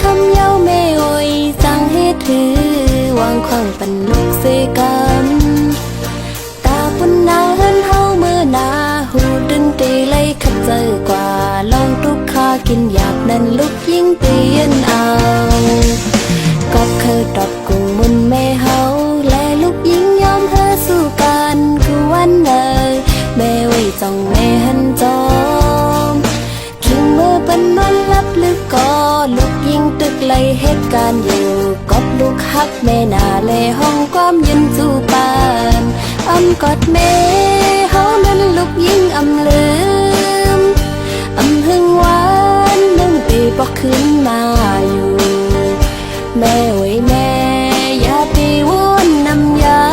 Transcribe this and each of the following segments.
คำเย้าแม่โอยสั่งให้ถือวางขวางปันลูกเสกันตาปุ่นนาเฮินเฮาเมื่อนาหูดึงตีไล่ขัดเจอกว่าลองทุกข้ากินอยากนั้นลูกยิ่งเตียนเอาก็เคยตอบกุงมุนแม่เฮาและลูกยิ่งยอมเธอสู้กันคือวันเลยแม่ไว้จ้องแม่หันจอมคิงมือเป็นนอนลับลึกก็ลูกยิ่งตึกไล่เหตุการณ์อยู่กอบลูกฮักแม่นาเลห้องความยืนจูปานกอดแม่เฮานั้นลูกยิ่งลืมหึงหวานนึ่งปีบอกขึ้นมาอยู่แม่ไว้แม่อย่าไปวนนำยา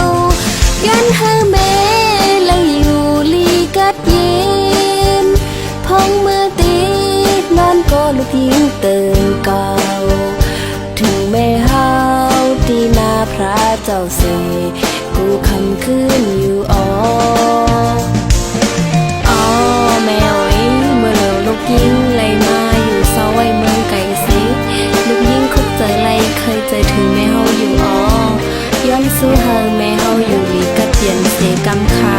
วยันให้แม่เลยอยู่ลีกัดเย็นพองมือตีนอนก็ลูกยิ่งตื่นเก่าถึงแม่เฮาที่นาพระเจ้าเสกูคำขึ้นอยู่อ๋อแม่โอ้ยเมื่อเร็วลูกยิ่งเลยมาอยู่เศร้าไว้เมืองไก่สิลูกยิ่งคุกเจอไรเคยเจอถึงแม่เฮาอยู่อ๋อย้อนสู้เฮาแม่เฮาอยู่ลีกะเตียนเสกำคา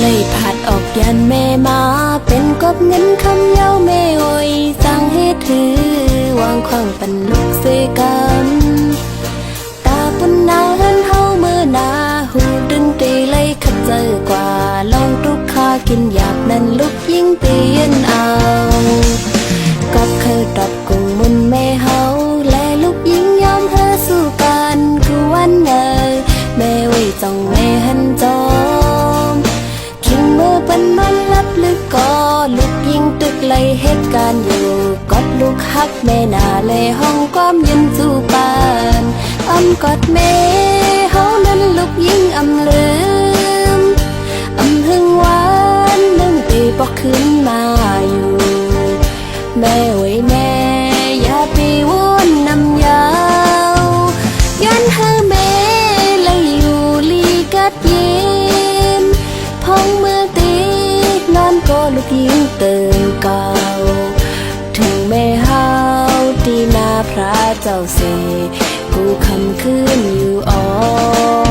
เลยผัดออกยันแม่มาเป็นกบเงินคำเย้าแม่โอยสั่งให้ถือวางขวางปันลูกเสกันตาปุ่นนาเฮินเฮาเมื่อนาหูดึงตีไล่ขัดเจอกว่าลองทุกข้ากินอยากนั้นลูกยิ่งเตียนเอาก็เคยตอบกุงมุนแม่เฮาและลูกยิ่งยอมเธอสู้กันคือวันเลยแม่ไว้จ้องแม่หันจอมมือเป็นมันลับลึกก็ลูกยิ่งตึกไล่เหตุการณ์อยู่กอดลูกฮักแม่นาเลห้องความยืนจูปานกอดแม่เฮานั้นลูกยิ่งลืมหึงหวานนึ่งปีบอกขึ้นมาอยู่แม่ไว้แม่อย่าไปวนนำยาวยันให้แม่เลยอยู่ลีกัดเย็นพองมือนอนก็ลูกยิ่งตื่นเก่าถึงแม่เฮาที่นาพระเจ้าเสกูคำขึ้นอยู่อ๋อ